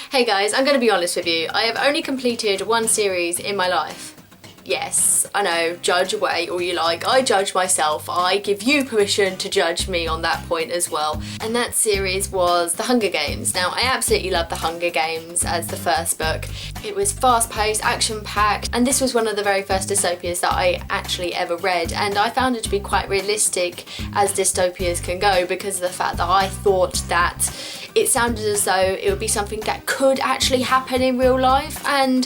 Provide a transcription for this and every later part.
Hey guys, I'm gonna be honest with you. I have only completed one series in my life. Yes, I know, judge away all you like. I judge myself. I give you permission to judge me on that point as well. And that series was The Hunger Games. Now, I absolutely love The Hunger Games as the first book. It was fast-paced, action-packed, and this was one of the very first dystopias that I actually ever read. And I found it to be quite realistic as dystopias can go because of the fact that I thought that it sounded as though it would be something that could actually happen in real life, and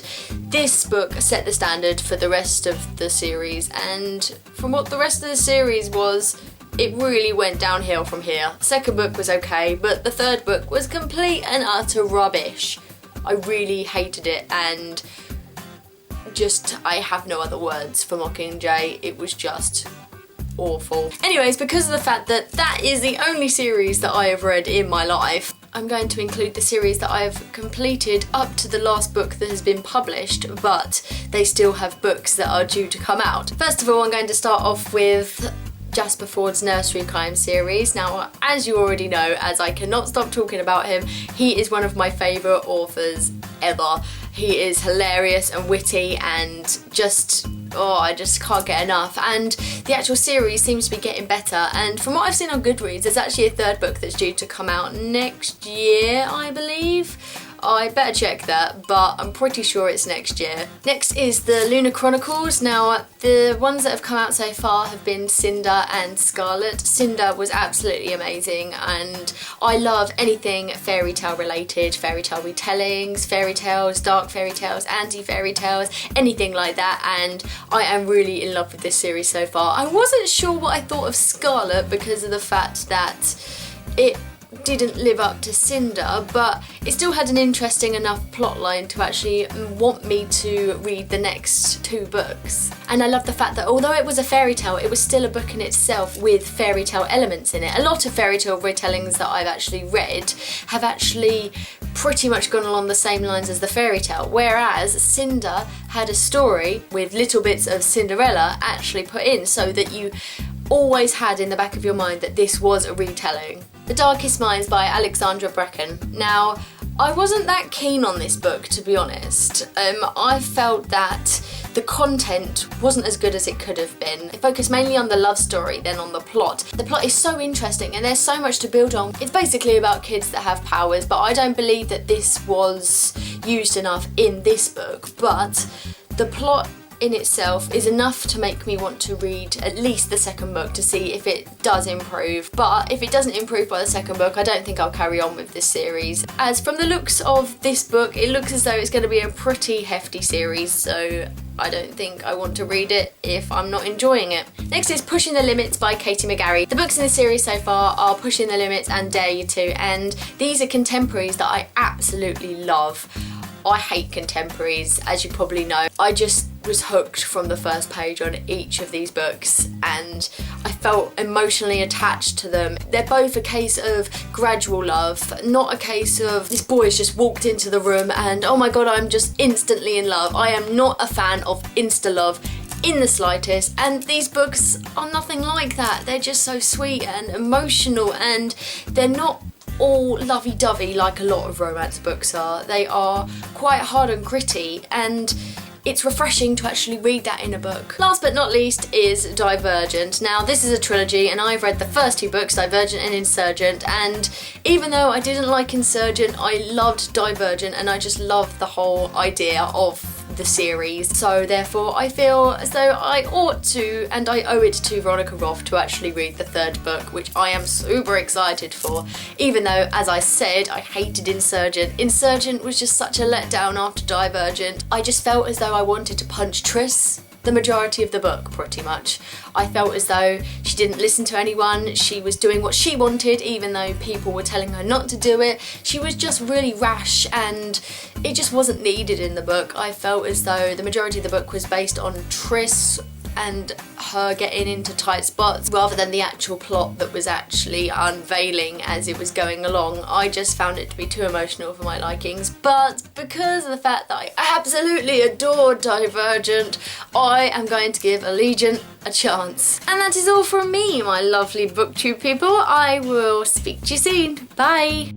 this book set the standard for the rest of the series, and from what the rest of the series was, it really went downhill from here. Second book was okay, but the third book was complete and utter rubbish. I really hated it, and I have no other words for Mockingjay. It was just awful. Anyways, because of the fact that that is the only series that I have read in my life, I'm going to include the series that I have completed up to the last book that has been published, but they still have books that are due to come out. First of all, I'm going to start off with Jasper Fford's Nursery Crime series. Now, as you already know, as I cannot stop talking about him, he is one of my favourite authors ever. He is hilarious and witty and I just can't get enough, and the actual series seems to be getting better, and from what I've seen on Goodreads, there's actually a third book that's due to come out next year, I believe. I better check that, but I'm pretty sure it's next year. Next is the Lunar Chronicles. Now, the ones that have come out so far have been Cinder and Scarlet. Cinder was absolutely amazing, and I love anything fairy tale related, fairy tale retellings, fairy tales, dark fairy tales, anti-fairy tales, anything like that, and I am really in love with this series so far. I wasn't sure what I thought of Scarlet because of the fact that it didn't live up to Cinder, but it still had an interesting enough plotline to actually want me to read the next two books. And I love the fact that although it was a fairy tale, it was still a book in itself with fairy tale elements in it. A lot of fairy tale retellings that I've actually read have actually pretty much gone along the same lines as the fairy tale, whereas Cinder had a story with little bits of Cinderella actually put in, so that you always had in the back of your mind that this was a retelling. The Darkest Minds by Alexandra Bracken. Now, I wasn't that keen on this book, to be honest. I felt that the content wasn't as good as it could have been. It focused mainly on the love story than on the plot. The plot is so interesting and there's so much to build on. It's basically about kids that have powers, but I don't believe that this was used enough in this book, but the plot in itself is enough to make me want to read at least the second book to see if it does improve. But if it doesn't improve by the second book, I don't think I'll carry on with this series. As from the looks of this book, it looks as though it's going to be a pretty hefty series, so I don't think I want to read it if I'm not enjoying it. Next is Pushing the Limits by Katie McGarry. The books in the series so far are Pushing the Limits and Dare You To, and these are contemporaries that I absolutely love. I hate contemporaries, as you probably know. I just was hooked from the first page on each of these books, and I felt emotionally attached to them. They're both a case of gradual love, not a case of this boy has just walked into the room and oh my god, I'm just instantly in love. I am not a fan of insta-love in the slightest, and these books are nothing like that. They're just so sweet and emotional, and they're not all lovey-dovey like a lot of romance books are. They are quite hard and gritty, and it's refreshing to actually read that in a book. Last but not least is Divergent. Now, this is a trilogy, and I've read the first two books, Divergent and Insurgent, and even though I didn't like Insurgent, I loved Divergent, and I just loved the whole idea of the series. So therefore I feel as though I ought to, and I owe it to Veronica Roth to actually read the third book, which I am super excited for, even though, as I said, I hated Insurgent. Insurgent was just such a letdown after Divergent. I just felt as though I wanted to punch Triss the majority of the book, pretty much. I felt as though she didn't listen to anyone, she was doing what she wanted even though people were telling her not to do it. She was just really rash, and it just wasn't needed in the book. I felt as though the majority of the book was based on Triss and her getting into tight spots rather than the actual plot that was actually unveiling as it was going along. I just found it to be too emotional for my likings, but because of the fact that I absolutely adored Divergent, I am going to give Allegiant a chance. And that is all from me, my lovely booktube people. I will speak to you soon. Bye!